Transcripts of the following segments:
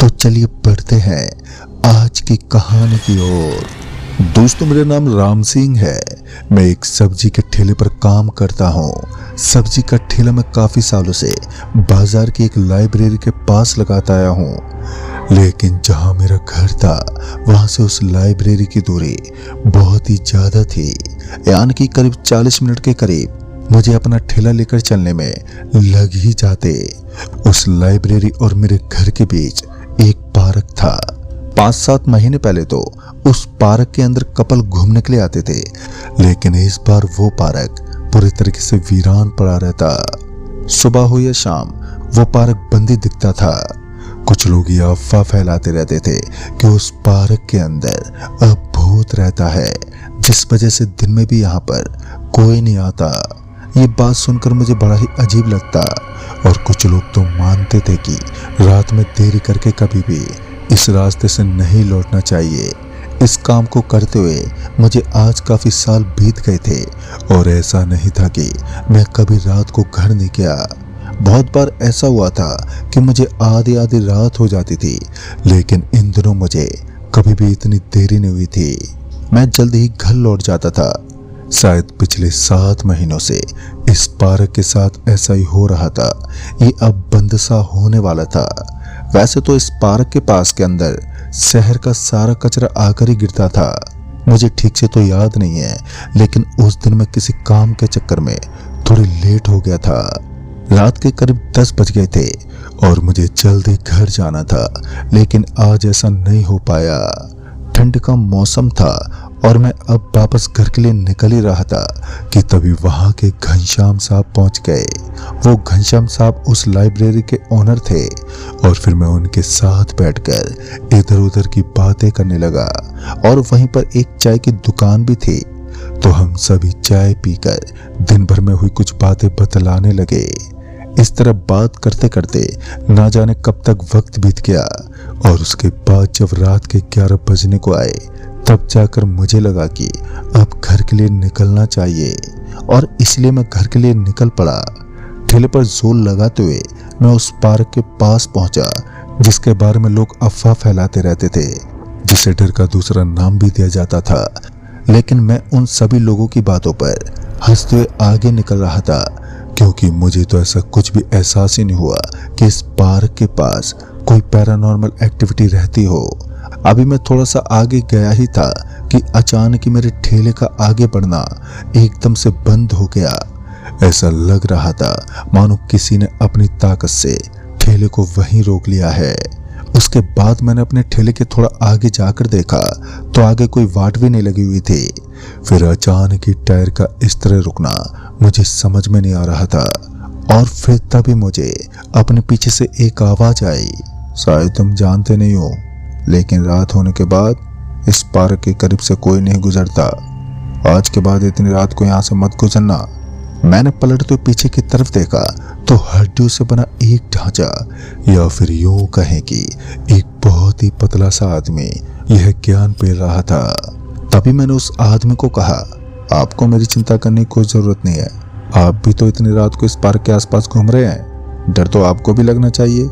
तो चलिए बढ़ते हैं आज की कहानी की ओर। दोस्तों, मेरा नाम राम सिंह है। मैं एक सब्जी के ठेले पर काम करता हूँ। सब्जी का ठेला मैं काफी सालों से बाजार की एक लाइब्रेरी के पास लगाता आया हूँ, लेकिन जहाँ मेरा घर था वहाँ से उस लाइब्रेरी की दूरी बहुत ही ज्यादा थी, यानी कि करीब 40 मिनट के करीब मुझे अपना ठेला लेकर चलने में लग ही जाते। उस लाइब्रेरी और मेरे घर के बीच एक पार्क था। 5-7 महीने पहले तो उस पार्क के अंदर कपल घूमने के लिए आते थे, लेकिन इस बार वो पार्क पूरी तरीके से वीरान पड़ा रहता। सुबह हो या शाम वो पार्क बंद ही दिखता था। कुछ लोग ये अफवाह फैलाते रहते थे कि उस पार्क के अंदर अब भूत रहता है, जिस वजह से दिन में भी यहाँ पर कोई नहीं आता। ये बात सुनकर मुझे बड़ा ही अजीब लगता, और कुछ लोग तो मानते थे कि रात में देरी करके कभी भी इस रास्ते से नहीं लौटना चाहिए। इस काम को करते हुए मुझे आज काफी साल बीत गए थे, और ऐसा नहीं था कि मैं कभी रात को घर नहीं गया। बहुत बार ऐसा हुआ था कि मुझे आधी आधी रात हो जाती थी, लेकिन इन दिनों मुझे कभी भी इतनी देरी नहीं हुई थी। मैं जल्द ही घर लौट जाता था। शायद पिछले 7 महीनों से इस पार्क के साथ ऐसा ही हो रहा था। ये अब बंद सा होने वाला था। वैसे तो इस पार्क के पास के अंदर शहर का सारा कचरा आकर ही गिरता था। मुझे ठीक से तो याद नहीं है, लेकिन उस दिन मैं किसी काम के चक्कर में थोड़ी लेट हो गया था। रात के करीब 10 बज गए थे और मुझे जल्दी घर जाना था, लेकिन आज ऐसा नहीं हो पाया। ठंड का मौसम था और मैं अब वापस घर के लिए निकल ही रहा था कि तभी वहां के घनश्याम साहब पहुंच गए। वो घनश्याम साहब उस लाइब्रेरी के ओनर थे, और फिर मैं उनके साथ बैठकर इधर उधर की बातें करने लगा, और वहीं पर एक चाय की दुकान भी थी। तो हम सभी चाय पीकर दिन भर में हुई कुछ बातें बतलाने लगे। इस तरह बात करते करते ना जाने कब तक वक्त बीत गया, और उसके बाद जब रात के 11 बजने को आए तब जाकर मुझे लगा कि अब घर के लिए निकलना चाहिए, और इसलिए मैं घर के लिए निकल पड़ा। ठेले पर जोर लगाते हुए मैं उस पार्क के पास पहुंचा, जिसके बारे में लोग अफवाह फैलाते रहते थे, जिसे डर का दूसरा नाम भी दिया जाता था। लेकिन मैं उन सभी लोगों की बातों पर हंसते हुए आगे निकल रहा था, क्योंकि मुझे तो ऐसा कुछ भी एहसास ही नहीं हुआ कि इस पार्क के पास कोई पैरानॉर्मल एक्टिविटी रहती हो। अभी मैं थोड़ा सा आगे गया ही था कि अचानक ही मेरे ठेले का आगे बढ़ना एकदम से बंद हो गया। ऐसा लग रहा था मानो किसी ने अपनी ताकत से ठेले को वहीं रोक लिया है। उसके बाद मैंने अपने ठेले के थोड़ा आगे जाकर देखा तो आगे कोई वाट भी नहीं लगी हुई थी। फिर अचानक ही टायर का इस तरह रुकना मुझे समझ में नहीं आ रहा था, और फिर तभी मुझे अपने पीछे से एक आवाज आई। शायद तुम जानते नहीं हो, लेकिन रात होने के बाद इस पार्क के करीब से कोई नहीं गुजरता। आज के बाद इतनी रात को यहाँ से मत गुजरना। मैंने पलटते पीछे की तरफ देखा तो हड्डियों से बना एक ढांचा, या फिर यूं कहें कि एक बहुत ही पतला सा आदमी यह ज्ञान पेल रहा था। तभी मैंने उस आदमी को कहा, आपको मेरी चिंता करने की कोई जरूरत नहीं है। आप भी तो इतनी रात को इस पार्क के आसपास घूम रहे हैं, डर तो आपको भी लगना चाहिए।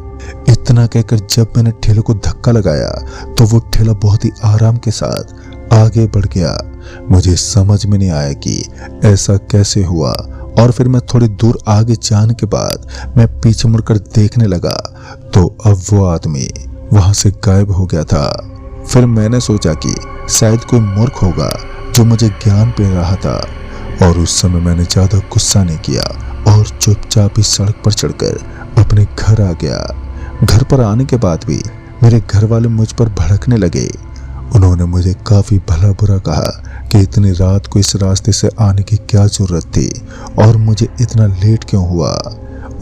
इतना कहकर जब मैंने ठेले को धक्का लगाया तो वो ठेला बहुत ही आराम के साथ आगे बढ़ गया। मुझे समझ में नहीं आया कि ऐसा कैसे हुआ, और फिर मैं थोड़ी दूर आगे जाने के बाद मैं पीछे मुड़कर देखने लगा तो अब वो आदमी वहां से गायब हो गया था। फिर मैंने सोचा कि शायद कोई मूर्ख होगा जो मुझे ज्ञान दे रहा था, और उस समय मैंने ज्यादा गुस्सा नहीं किया और चुपचाप ही सड़क पर चढ़कर अपने घर आ गया। घर पर आने के बाद भी मेरे घर वाले मुझ पर भड़कने लगे। उन्होंने मुझे काफी भला बुरा कहा कि इतनी रात को इस रास्ते से आने की क्या जरूरत थी, और मुझे इतना लेट क्यों हुआ।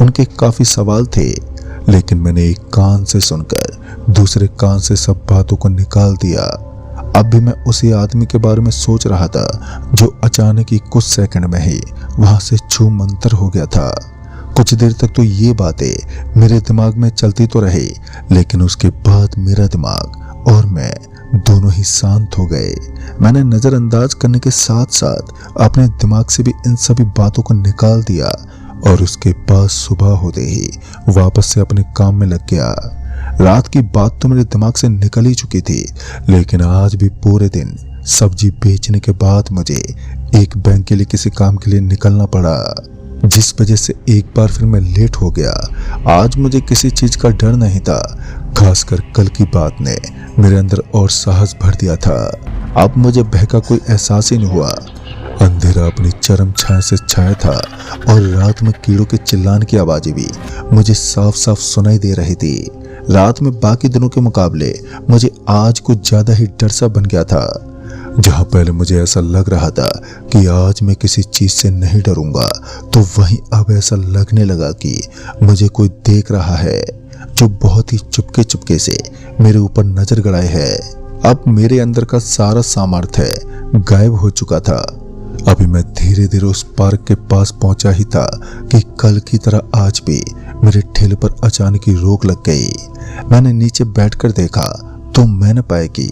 उनके काफी सवाल थे, लेकिन मैंने एक कान से सुनकर दूसरे कान से सब बातों को निकाल दिया। अब भी मैं उसी आदमी के बारे में सोच रहा था जो अचानक ही कुछ सेकंड में ही वहां से छू मंतर हो गया था। कुछ देर तक तो ये बातें मेरे दिमाग में चलती तो रही, लेकिन उसके बाद मेरा दिमाग और मैं दोनों ही शांत हो गए। मैंने नजरअंदाज करने के साथ साथ अपने दिमाग से भी इन सभी बातों को निकाल दिया, और उसके बाद सुबह होते ही वापस से अपने काम में लग गया। रात की बात तो मेरे दिमाग से निकल ही चुकी थी, लेकिन आज भी पूरे दिन सब्जी बेचने के बाद मुझे एक बैंक के लिए किसी काम के लिए निकलना पड़ा, जिस वजह से एक बार फिर मैं लेट हो गया। आज मुझे किसी चीज का डर नहीं था, खासकर कल की बात ने मेरे अंदर और साहस भर दिया था। अब मुझे भय का कोई एहसास ही नहीं हुआ। अंधेरा अपनी चरम छाया से छाया था और रात में कीड़ों के चिल्लाने की आवाजें भी मुझे साफ साफ सुनाई दे रही थी। रात में बाकी दिनों के मुकाबले मुझे आज कुछ ज्यादा ही डर सा बन गया था। जहां पहले मुझे ऐसा लग रहा था कि आज मैं किसी चीज से नहीं डरूंगा, तो वहीं अब ऐसा लगने लगा कि मुझे कोई देख रहा है, जो बहुत ही चुपके चुपके से मेरे ऊपर नजर गड़ाए है। अब मेरे अंदर का सारा सामर्थ्य गायब हो चुका था। अभी मैं धीरे धीरे उस पार्क के पास पहुंचा ही था कि कल की तरह आज भी मेरे ठेले पर अचानक ही रोक लग गई। मैंने नीचे बैठकर देखा तो मैंने पाया कि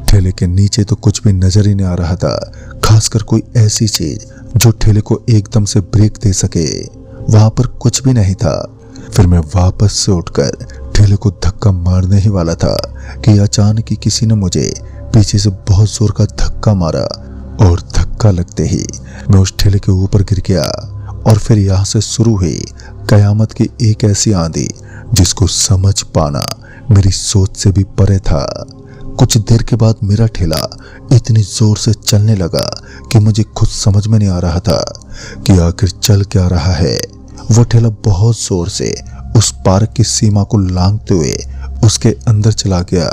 ठेले के नीचे तो कुछ भी नजर ही नहीं आ रहा था, खासकर कोई ऐसी चीज जो ठेले को एकदम से ब्रेक दे सके। वहां पर कुछ भी नहीं था। फिर मैं वापस से उठकर ठेले को धक्का मारने ही वाला था कि अचानक ही किसी ने मुझे पीछे से बहुत जोर का धक्का मारा और धक्का लगते ही मैं उस ठेले के ऊपर गिर गया। और फिर यहाँ से शुरू हुई कयामत की एक ऐसी आंधी जिसको समझ पाना मेरी सोच से भी परे था। कुछ देर के बाद मेरा ठेला इतनी जोर से चलने लगा कि मुझे खुद समझ में नहीं आ रहा था कि आखिर चल क्या रहा है। वो ठेला बहुत जोर से उस पार्क की सीमा को लांघते हुए उसके अंदर चला गया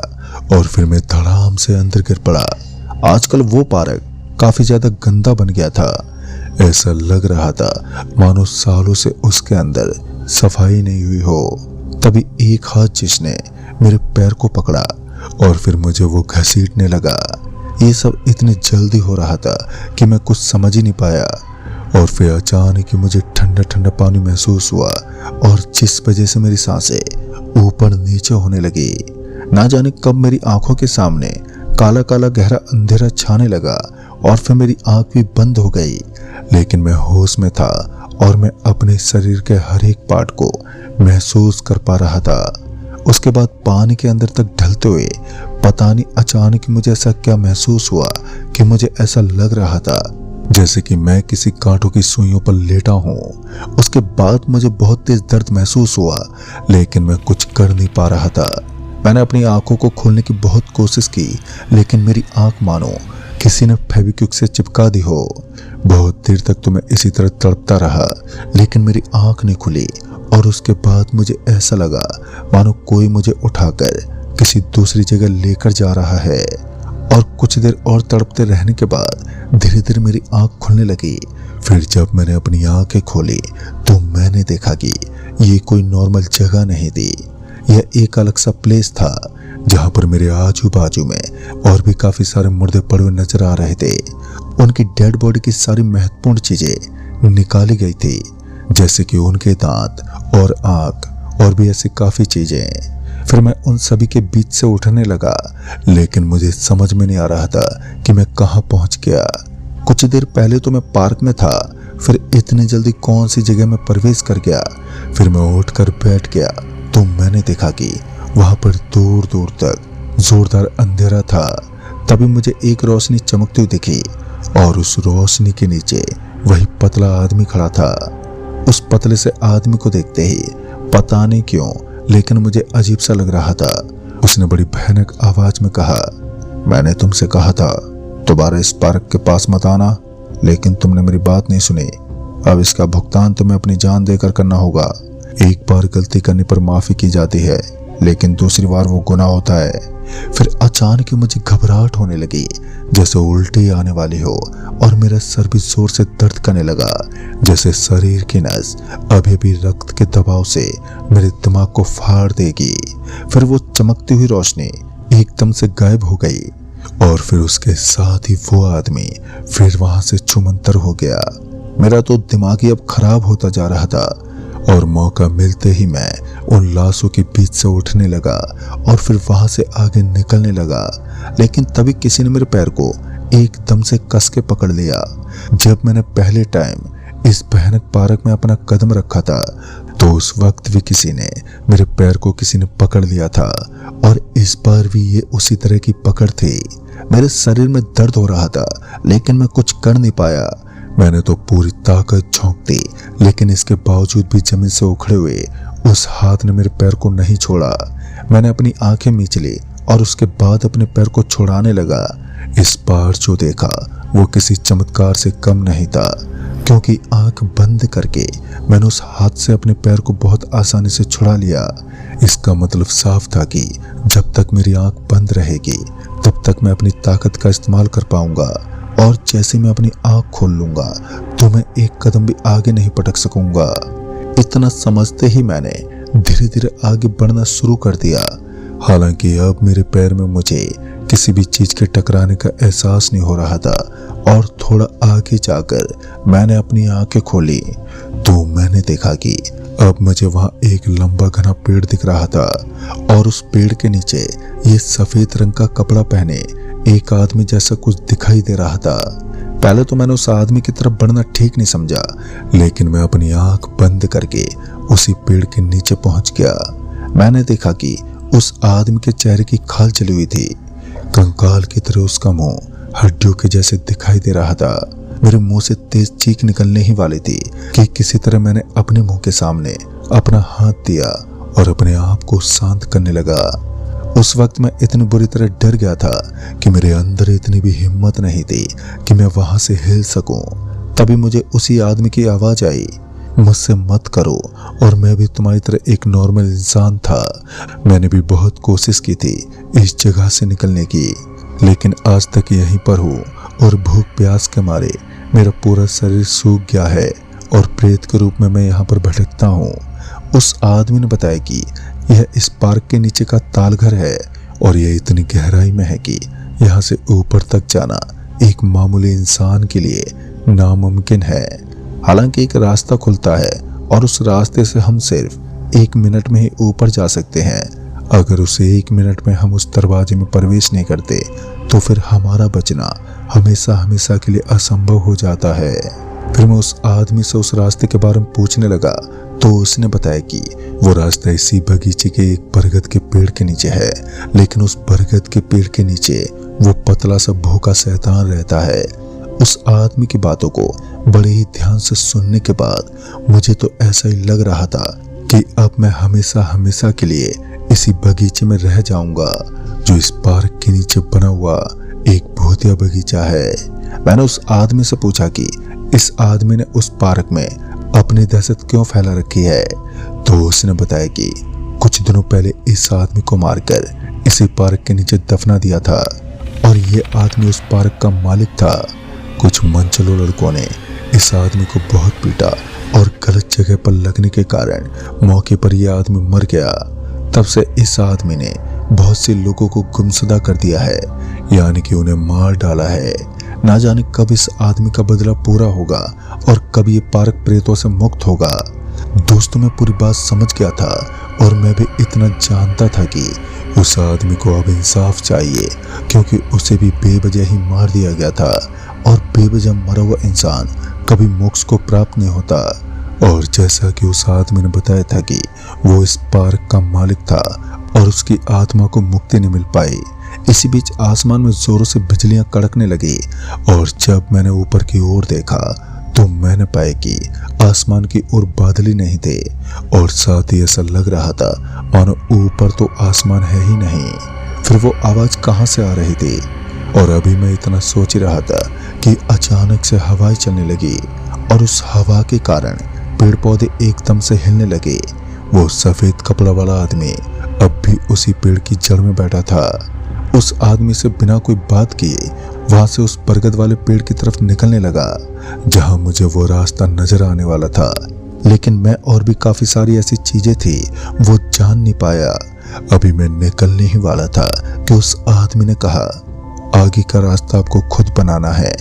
और फिर मैं धड़ाम से अंदर गिर पड़ा। आजकल वो पार्क काफी ज्यादा गंदा बन गया था। ऐसा लग रहा था मानो सालों से उसके अंदर सफाई नहीं हुई हो। तभी एक हाथ जिसने मेरे पैर को पकड़ा और फिर मुझे वो घसीटने लगा। ये सब इतनी जल्दी हो रहा था कि मैं कुछ समझ ही नहीं पाया। और फिर अचानक ही मुझे ठंडा ठंडा पानी महसूस हुआ और जिस वजह से मेरी सांसें ऊपर नीचे होने लगी। ना जाने कब मेरी आंखों के सामने काला काला गहरा अंधेरा छाने लगा और फिर मेरी आंख भी बंद हो गई। लेकिन मैं होश में था और मैं अपने शरीर के हर एक पार्ट को महसूस कर पा रहा था। उसके बाद पानी के अंदर तक ढलते हुए पता नहीं अचानक मुझे ऐसा क्या महसूस हुआ कि मुझे ऐसा लग रहा था जैसे कि मैं किसी कांटों की सुइयों पर लेटा हूँ। उसके बाद मुझे बहुत तेज दर्द महसूस हुआ, लेकिन मैं कुछ कर नहीं पा रहा था। मैंने अपनी आंखों को खोलने की बहुत कोशिश की, लेकिन मेरी आंख मानो किसी ने फेविक्विक से चिपका दी हो। बहुत देर तक तो मैं इसी तरह तड़पता रहा, लेकिन मेरी आंख नहीं खुली। और उसके बाद मुझे ऐसा लगा मानो कोई मुझे उठाकर किसी दूसरी जगह लेकर जा रहा है। और कुछ देर और तड़पते रहने के बाद धीरे धीरे मेरी आंख खुलने लगी। फिर जब मैंने अपनी आंखें खोली तो मैंने देखा कि ये कोई नॉर्मल जगह नहीं थी। यह एक अलग सा प्लेस था जहां पर मेरे आजू बाजू में और भी काफी सारे मुर्दे पड़े हुए नजर आ रहे थे। उनकी डेड बॉडी की सारी महत्वपूर्ण चीजें निकाली गई थी, जैसे कि उनके दांत और आंख और भी ऐसी काफी चीजें। फिर मैं उन सभी के बीच से उठने लगा, लेकिन मुझे समझ में नहीं आ रहा था कि मैं कहां पहुंच गया। कुछ देर पहले तो मैं पार्क में था, फिर इतनी जल्दी कौन सी जगह में प्रवेश कर गया। फिर मैं उठकर बैठ गया तो मैंने देखा कि वहां पर दूर दूर तक जोरदार अंधेरा था। तभी मुझे एक रोशनी चमकती हुई दिखी और उस रोशनी के नीचे वही पतला आदमी खड़ा था। उस पतले से आदमी को देखते ही पता नहीं क्यों, लेकिन मुझे अजीब सा लग रहा था। उसने बड़ी भयानक आवाज में कहा, मैंने तुमसे कहा था दोबारा इस पार्क के पास मत आना, लेकिन तुमने मेरी बात नहीं सुनी। अब इसका भुगतान तुम्हें अपनी जान देकर करना होगा। एक बार गलती करने पर माफी की जाती है, लेकिन दूसरी बार वो गुनाह होता है। फिर अचानक ही मुझे घबराहट होने लगी, जैसे उल्टी आने वाली हो, और मेरा सर भी जोर से दर्द करने लगा, जैसे शरीर की नस अभी भी रक्त के दबाव से मेरे दिमाग को फाड़ देगी। फिर वो चमकती हुई रोशनी एकदम से गायब हो गई और फिर उसके साथ ही वो आदमी फिर वहां से छूमंतर हो गया। मेरा तो दिमाग ही अब खराब होता जा रहा था और मौका मिलते ही मैं उन लाशों के बीच से उठने लगा और फिर वहां से आगे निकलने लगा। लेकिन तभी किसी ने मेरे पैर को एकदम से कस के पकड़ लिया। जब मैंने पहले टाइम इस भयानक पार्क में अपना कदम रखा था तो उस वक्त भी किसी ने मेरे पैर को किसी ने पकड़ लिया था और इस बार भी ये उसी तरह की पकड़ थी। मेरे शरीर में दर्द हो रहा था लेकिन मैं कुछ कर नहीं पाया। मैंने तो पूरी ताकत झोंक दी लेकिन इसके बावजूद भी जमीन से उखड़े हुए उस हाथ ने मेरे पैर को नहीं छोड़ा। मैंने अपनी आंखें मीच ली और उसके बाद अपने पैर को छुड़ाने लगा। इस बार जो देखा वो किसी चमत्कार से कम नहीं था, क्योंकि आंख बंद करके मैंने उस हाथ से अपने पैर को बहुत आसानी से छुड़ा लिया। इसका मतलब साफ था कि जब तक मेरी आंख बंद रहेगी तब तक मैं अपनी ताकत का इस्तेमाल कर पाऊंगा, और जैसे मैं अपनी आंख खोल लूंगा तो मैं एक कदम भी आगे नहीं पटक सकूंगा। इतना समझते ही मैंने धीरे धीरे आगे बढ़ना शुरू कर दिया। हालांकि अब मेरे पैर में मुझे किसी भी चीज के टकराने का एहसास नहीं हो रहा था, और थोड़ा आगे जाकर मैंने अपनी आंखें खोली तो मैंने देखा कि अब मुझे वहां एक लंबा घना पेड़ दिख रहा था, और उस पेड़ के नीचे ये सफेद रंग का कपड़ा पहने एक आदमी जैसा कुछ दिखाई दे रहा था। पहले तो मैंने उस आदमी की तरफ बढ़ना ठीक नहीं समझा, लेकिन मैं अपनी आंख बंद करके उसी पेड़ के नीचे पहुंच गया। मैंने देखा कि उस आदमी के चेहरे की खाल चली हुई थी। कंकाल की तरह उसका मुंह हड्डियों के जैसे दिखाई दे रहा था। मेरे मुंह से तेज चीख निकलने ही वाली थी कि किसी तरह मैंने अपने मुंह के सामने अपना हाथ दिया और अपने आप को शांत करने लगा। उस वक्त मैं इतनी बुरी तरह डर गया था कि मेरे अंदर इतनी भी हिम्मत नहीं थी कि मैं वहां से हिल सकूं। तभी मुझे उसी आदमी की आवाज आई, मुझसे मत करो, और मैं भी तुम्हारी तरह एक नॉर्मल इंसान था। मैंने भी बहुत कोशिश की थी इस जगह से निकलने की, लेकिन आज तक यहीं पर हूँ और भूख प्यास के मारे मेरा पूरा शरीर सूख गया है और प्रेत के रूप में मैं यहाँ पर भटकता हूँ। उस आदमी ने बताया कि यह इस पार्क के नीचे का तालघर है और यह इतनी गहराई में है कि यहाँ से ऊपर तक जाना एक मामूली इंसान के लिए नामुमकिन है। हालांकि एक रास्ता खुलता है और उस रास्ते से हम सिर्फ 1 मिनट में ही ऊपर जा सकते हैं। अगर उसे 1 मिनट में हम उस दरवाजे में प्रवेश नहीं करते तो फिर हमारा बचना हमेशा हमेशा के लिए असंभव हो जाता है। फिर मैं उस आदमी से उस रास्ते के बारे में पूछने लगा तो उसने बताया कि वो रास्ता इसी बगीचे के एक बरगद के पेड़ के नीचे है, लेकिन उस बरगद के पेड़ के नीचे वो पतला सा भूखा शैतान रहता है। उस आदमी की बातों को बड़े ही ध्यान से सुनने के बाद मुझे तो ऐसा ही लग रहा था कि अब मैं हमेशा हमेशा के लिए इसी बगीचे में रह जाऊंगा, जो इस पार्क के नीचे बना हुआ एक भूतिया बगीचा है। मैंने उस आदमी से पूछा कि इस आदमी ने उस पार्क में अपनी दहशत क्यों फैला रखी है, तो उसने बताया कि कुछ दिनों पहले इस आदमी को मारकर इसी पार्क के नीचे दफना दिया था, और ये आदमी उस पार्क का मालिक था। कुछ मनचलो लड़कों ने इस आदमी को बहुत पीटा और गलत जगह पर लगने के कारण मौके पर यह आदमी मर गया। तब से इस आदमी ने बहुत से लोगों को गुमशुदा कर दिया है, यानी कि उन्हें मार डाला है। ना जाने कब इस आदमी का बदला पूरा होगा और कब ये पार्क प्रेतों से मुक्त होगा। दोस्तों, मैं पूरी बात समझ गया था और मैं भी इतना जानता था कि उस आदमी को अब इंसाफ चाहिए, क्योंकि उसे भी बेवजह ही मार दिया गया था, और बेवजह मरा हुआ इंसान कभी मोक्ष को प्राप्त नहीं होता। और जैसा कि उस आदमी ने बताया था कि वो इस पार्क का मालिक था और उसकी आत्मा को मुक्ति नहीं मिल पाई। इसी बीच आसमान में जोरों से बिजलियां कड़कने लगी, और जब मैंने ऊपर की ओर देखा तो मैंने पाया कि आसमान की ओर बादल ही नहीं थे, और साथ ही ऐसा लग रहा था मानो ऊपर तो आसमान है ही नहीं। फिर वो आवाज कहाँ से आ रही थी? और अभी मैं इतना सोच रहा था कि अचानक से हवाएं चलने लगी, और उस हवा के कारण पेड़ पौधे एकदम से हिलने लगे। वो सफेद कपड़ा वाला आदमी अब भी उसी पेड़ की जड़ में बैठा था। उस आदमी से बिना कोई बात किए वहां से उस बरगद वाले पेड़ की तरफ निकलने लगा, जहां मुझे वो रास्ता नजर आने वाला था। लेकिन मैं और भी काफी सारी ऐसी चीजें थी वो जान नहीं पाया। अभी मैं निकलने ही वाला था कि उस आदमी ने कहा, आगे का रास्ता आपको खुद बनाना है।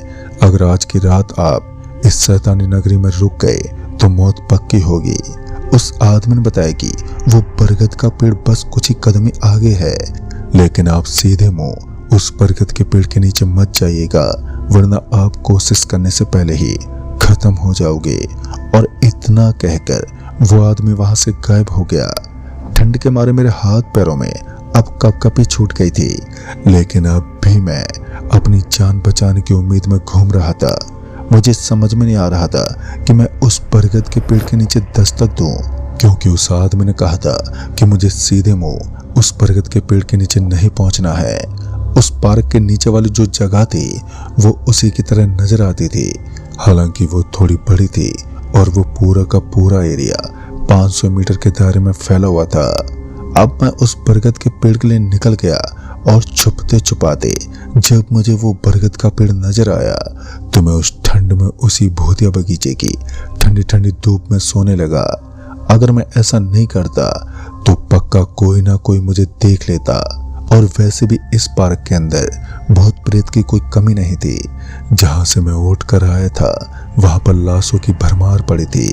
अगर आज की रात आप इस शैतानी नगरी में रुक गए तो मौत पक्की होगी। उस आदमी ने बताया कि वो बरगद का पेड़ बस कुछ ही कदम ही आगे है, लेकिन आप सीधे मुंह उस बरगद के पेड़ के नीचे मत जाइएगा, वरना आप कोशिश करने से पहले ही खत्म हो जाओगे। और इतना कहकर वो आदमी वहां से गायब हो गया। ठंड के मारे मेरे हाथ पैरों में अब कपकपी छूट गई थी, लेकिन अब भी मैं अपनी जान बचाने की उम्मीद में घूम रहा था। मुझे समझ में नहीं आ रहा था कि मैं उस बरगद के पेड़ के नीचे दस्तक दूं, क्योंकि उस आदमी ने कहा था कि मुझे सीधे मुंह उस बरगद के पेड़ के नीचे नहीं पहुंचना है। उस पार्क के नीचे वाली जो जगह थी वो उसी की तरह नजर आती थी, हालांकि वो थोड़ी बड़ी थी और वो पूरा का पूरा एरिया 500 मीटर के दायरे में फैला हुआ था। अब मैं उस बरगद के पेड़ के लिए निकल गया और छुपते छुपाते जब मुझे वो बरगद का पेड़ नजर आया तो मैं उस ठंड में उसी भूतिया बगीचे की ठंडी ठंडी धूप में सोने लगा। अगर मैं ऐसा नहीं करता तो पक्का कोई ना कोई मुझे देख लेता, और वैसे भी इस पार्क के अंदर भूत प्रेत की कोई कमी नहीं थी। जहां से मैं उठ कर आया था वहां पर लाशों की भरमार पड़ी थी।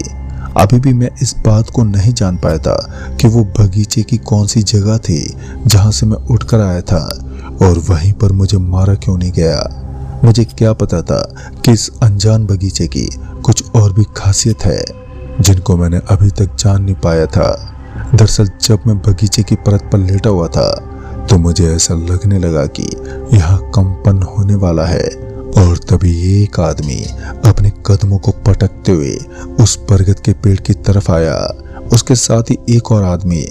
अभी भी मैं इस बात को नहीं जान पाया था कि वो बगीचे की कौन सी जगह थी जहां से मैं उठकर आया था, और वहीं पर मुझे मारा क्यों नहीं गया। मुझे क्या पता था कि इस अनजान बगीचे की कुछ और भी खासियत है जिनको मैंने अभी तक जान नहीं पाया था। दरअसल जब मैं बगीचे की परत पर लेटा हुआ था तो मुझे ऐसा लगने लगा कि यहाँ कंपन होने वाला है, और तभी एक आदमी अपने कदमों को पटकते हुए उस बरगद के पेड़ की तरफ आया। उसके साथ ही एक और आदमी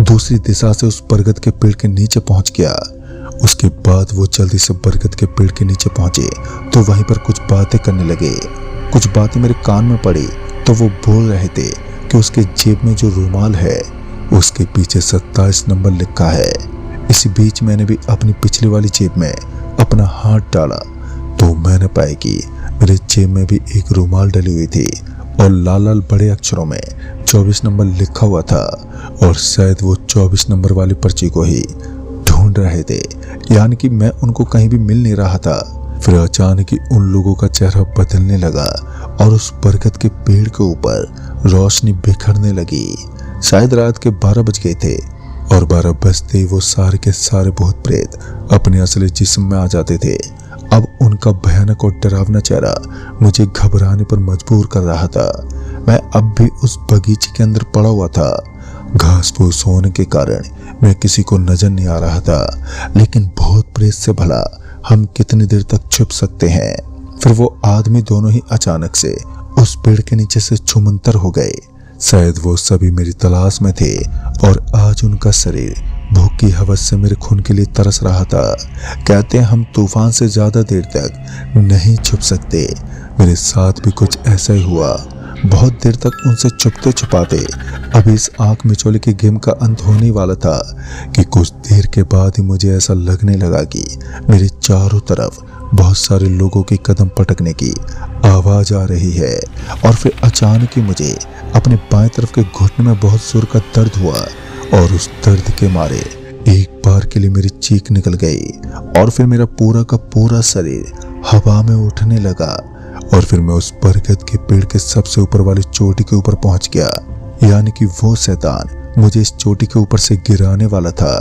दूसरी दिशा से उस बरगद के पेड़ के नीचे पहुंच गया। उसके बाद वो जल्दी से बरगद के पेड़ के नीचे पहुंचे तो वहीं पर कुछ बातें करने लगे। कुछ बातें मेरे कान में पड़ी तो वो बोल रहे थे कि उसके जेब में जो रुमाल है उसके पीछे 27 नंबर लिखा है। इसी बीच मैंने भी अपनी पिछली वाली जेब में अपना हाथ डाला तो मैंने पाया कि मेरे जेब में भी एक रुमाल डली हुई थी और लाल लाल बड़े अक्षरों में 24 नंबर लिखा हुआ था, और शायद वो 24 नंबर वाली पर्ची को ही ढूंढ रहे थे, यानी कि मैं उनको कहीं भी मिल नहीं रहा था। फिर अचानक ही उन लोगों का चेहरा बदलने लगा और उस बरगद के पेड़ के ऊपर रोशनी बिखरने लगी। शायद रात के 12 बज गए थे और 12 बजते ही वो सारे के सारे भूत प्रेत अपने असली जिस्म में आ जाते थे। अब उनका भयानक और डरावना चेहरा मुझे घबराने पर मजबूर कर रहा था। मैं अब भी उस बगीचे के अंदर पड़ा हुआ था। घास फूस होने के कारण मैं किसी को नजर नहीं आ रहा था, लेकिन भूत प्रेत से भला हम कितनी देर तक छुप सकते हैं। फिर वो आदमी दोनों ही अचानक से उस पेड़ के नीचे से छुमंतर हो गए। शायद वो सभी मेरी तलाश में थे और आज उनका शरीर भूख की हवस से मेरे खून के लिए तरस रहा था। कहते हैं हम तूफान से ज्यादा देर तक नहीं छुप सकते। मेरे साथ भी कुछ ऐसा ही हुआ। बहुत देर तक उनसे छुपते छुपाते अभी इस आंख मिचौले के गेम का अंत होने वाला था कि कुछ देर के बाद ही मुझे ऐसा लगने लगा कि मेरे चारों तरफ बहुत सारे लोगों के कदम पटकने की आवाज आ रही है। और फिर अचानक ही मुझे अपने बाएं तरफ के घुटने में बहुत जोर का दर्द हुआ, और उस दर्द के मारे एक बार के लिए मेरी चीख निकल गई, और फिर मेरा पूरा का पूरा शरीर हवा में उठने लगा, और फिर मैं उस बरगद के पेड़ के सबसे ऊपर वाली चोटी के ऊपर पहुंच गया। यानी कि वो शैतान मुझे इस चोटी के ऊपर से गिराने वाला था।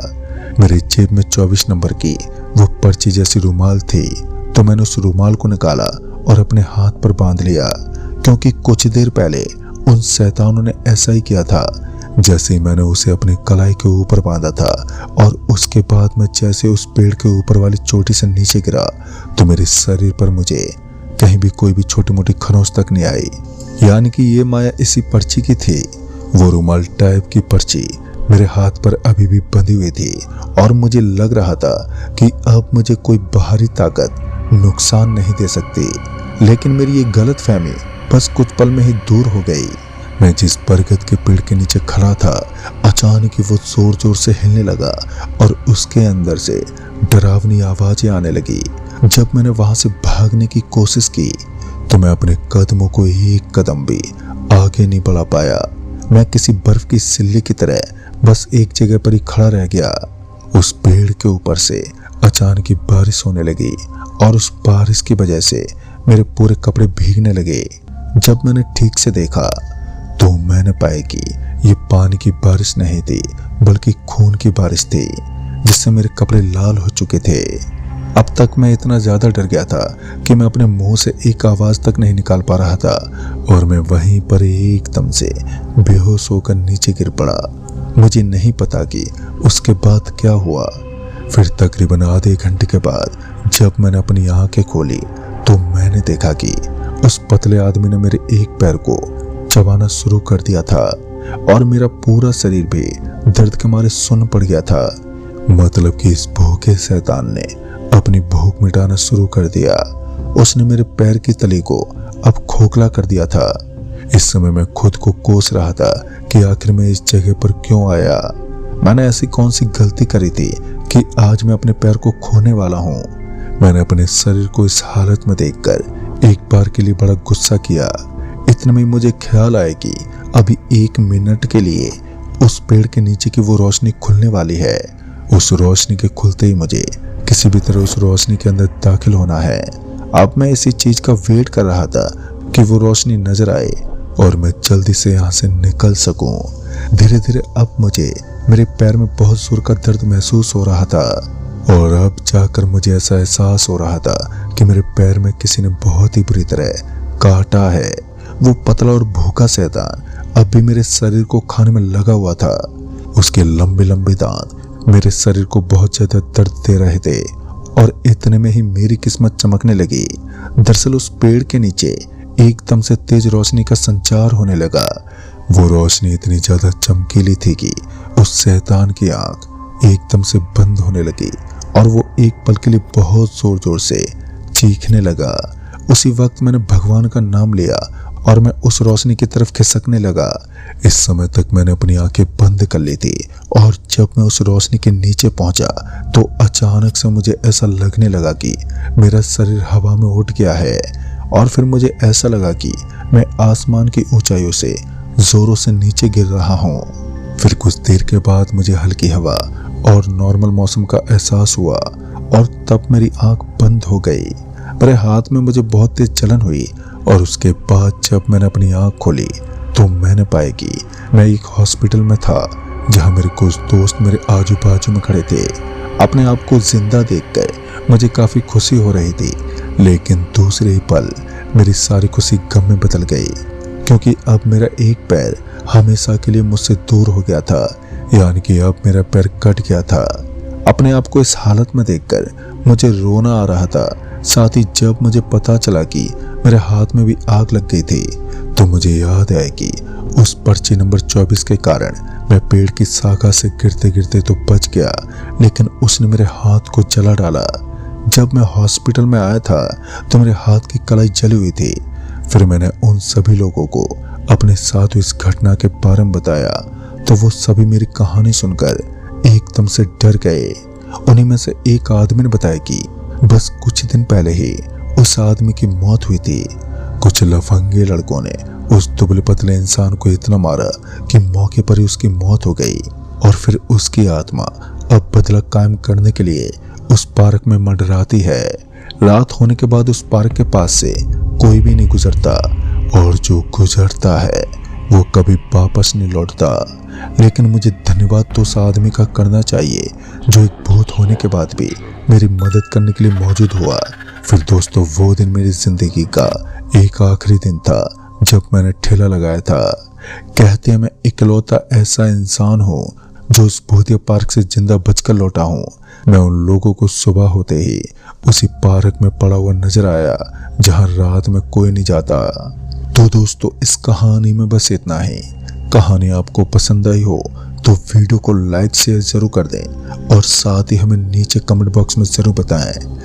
मेरी जेब में 24 नंबर की वो पर्ची जैसी रुमाल थी, तो मैंने उस रुमाल को निकाला और अपने हाथ पर बांध लिया, क्योंकि कुछ देर पहले उन शैतानों ने ऐसा ही किया था। जैसे ही मैंने उसे अपनी कलाई के ऊपर बांधा था और उसके बाद मैं जैसे उस पेड़ के ऊपर वाली चोटी से नीचे गिरा तो मेरे शरीर पर मुझे कहीं भी कोई भी छोटी मोटी खरोंच तक नहीं आई। यानी कि ये माया इसी पर्ची की थी। वो रुमाल टाइप की पर्ची मेरे हाथ पर अभी भी बंधी हुई थी, और मुझे लग रहा था कि अब मुझे कोई बाहरी ताकत नुकसान नहीं दे सकती। लेकिन मेरी ये गलत फहमी बस कुछ पल में ही दूर हो गई। मैं जिस बरगद के पेड़ के नीचे खड़ा था अचानक ही वो जोर जोर से हिलने लगा और उसके अंदर से डरावनी आवाजें आने लगी। जब मैंने वहां से भागने की कोशिश की तो मैं अपने कदमों को एक कदम भी आगे नहीं बढ़ा पाया। मैं किसी बर्फ की सिल्ली की तरह बस एक जगह पर ही खड़ा रह गया। उस पेड़ के ऊपर से अचानक ही बारिश होने लगी और उस बारिश की वजह से मेरे पूरे कपड़े भीगने लगे। जब मैंने ठीक से देखा तो मैंने पाया कि ये पानी की बारिश नहीं थी बल्कि खून की बारिश थी, जिससे मेरे कपड़े लाल हो चुके थे। अब तक मैं इतना ज्यादा डर गया था कि मैं अपने मुंह से एक आवाज तक नहीं निकाल पा रहा था और मैं वहीं पर एकदम से बेहोश होकर नीचे गिर पड़ा। मुझे नहीं पता कि उसके बाद क्या हुआ। फिर तकरीबन आधे घंटे के बाद जब मैंने अपनी आंखें खोली तो मैंने देखा कि उस पतले आदमी ने मेरे एक पैर को चबाना शुरू कर दिया था और मेरा पूरा शरीर भी दर्द के मारे सुन्न पड़ गया था। मतलब कि इस भूखे शैतान ने अपनी भूख मिटाना शुरू कर दिया। उसने मेरे पैर की तली को अब खोखला कर दिया था। इस समय मैं खुद को कोस रहा था कि आखिर मैं इस जगह पर क्यों आया। मैंने ऐसी कौन सी गलती करी थी कि आज मैं अपने पैर को खोने वाला हूँ। मैंने अपने शरीर को इस हालत में देखकर एक बार के लिए बड़ा गुस्सा किया। इतने में मुझे ख्याल आया कि अभी 1 मिनट के लिए उस पेड़ के नीचे की वो रोशनी खुलने वाली है। उस रोशनी के खुलते ही मुझे किसी भी तरह उस रोशनी के अंदर दाखिल होना है। अब मैं इसी चीज का वेट कर रहा था कि वो रोशनी नजर आए और मैं जल्दी से यहाँ से निकल सकूं। धीरे धीरे अब मुझे मेरे पैर में बहुत जोर का दर्द महसूस हो रहा था और अब जाकर मुझे ऐसा एहसास हो रहा था कि मेरे पैर में किसी ने बहुत ही बुरी तरह काटा है। वो पतला और भूखा शैतान अब भी मेरे शरीर को खाने में लगा हुआ था। उसके लंबे लंबे दांत मेरे शरीर को बहुत ज्यादा दर्द दे रहे थे और इतने में ही मेरी किस्मत चमकने लगी। दरअसल उस पेड़ के नीचे एकदम से तेज रोशनी का संचार होने लगा। वो रोशनी इतनी ज्यादा चमकीली थी कि उस शैतान की आंख एकदम से बंद होने लगी और वो एक पल के लिए बहुत जोर जोर से चीखने लगा। उसी वक्त मैंने भगवान का नाम लिया और मैं उस रोशनी की तरफ खिसकने लगा। इस समय तक मैंने अपनी आंखें बंद कर ली थी और जब मैं उस रोशनी के नीचे पहुंचा तो अचानक से मुझे ऐसा लगने लगा कि मेरा शरीर हवा में उठ गया है और फिर मुझे ऐसा लगा कि मैं आसमान की ऊंचाइयों से जोरों से नीचे गिर रहा हूँ। फिर कुछ देर के बाद मुझे हल्की हवा और नॉर्मल मौसम का एहसास हुआ और तब मेरी आंख बंद हो गई। मेरे हाथ में मुझे बहुत तेज जलन हुई और उसके बाद जब मैंने अपनी आंख खोली तो मैंने पाया कि मैं एक हॉस्पिटल में था जहां मेरे कुछ दोस्त मेरे आजू बाजू में खड़े थे। अपने आप को जिंदा देखकर मुझे काफी खुशी हो रही थी, लेकिन दूसरे ही पल मेरी सारी खुशी गम में बदल गई क्योंकि अब मेरा एक पैर हमेशा के लिए मुझसे दूर हो गया था। यानी कि अब मेरा पैर कट गया था। अपने आप को इस हालत में देखकर मुझे रोना आ रहा था। साथ ही जब मुझे पता चला कि मेरे हाथ में भी आग लग गई थी तो मुझे याद आया कि उस पर्ची नंबर 24 के कारण मैं पेड़ की शाखा से गिरते गिरते तो बच गया, लेकिन उसने मेरे हाथ को जला डाला। जब मैं हॉस्पिटल में आया था तो मेरे हाथ की कलाई जली हुई थी। फिर मैंने उन सभी लोगों को अपने साथ इस घटना के बारे में बताया तो वो सभी मेरी कहानी सुनकर एकदम से डर गए। उन्हीं में से एक आदमी ने बताया कि बस कुछ दिन पहले ही उस आदमी की मौत हुई थी। कुछ लफंगे लड़कों ने उस दुबले पतले इंसान को इतना मारा कि मौके पर ही उसकी मौत हो गई और फिर उसकी आत्मा अब बदला कायम करने के लिए उस पार्क में मंडराती है। रात होने के बाद उस पार्क के पास से कोई भी नहीं गुजरता और जो गुजरता है वो कभी वापस नहीं लौटता। लेकिन मुझे धन्यवाद तो उस आदमी का करना चाहिए जो एक भूत होने के बाद भी मेरी मदद करने के लिए मौजूद हुआ। फिर दोस्तों वो दिन मेरी जिंदगी का एक आखिरी दिन था जब मैंने ठेला लगाया था। कहते हैं मैं इकलौता ऐसा इंसान हूँ जो उस भूतिया पार्क से जिंदा बचकर लौटा हूँ। मैं उन लोगों को सुबह होते ही उसी पार्क में पड़ा हुआ नजर आया जहाँ रात में कोई नहीं जाता। तो दोस्तों इस कहानी में बस इतना ही। कहानी आपको पसंद आई हो तो वीडियो को लाइक शेयर जरूर कर दें और साथ ही हमें नीचे कमेंट बॉक्स में जरूर बताएं।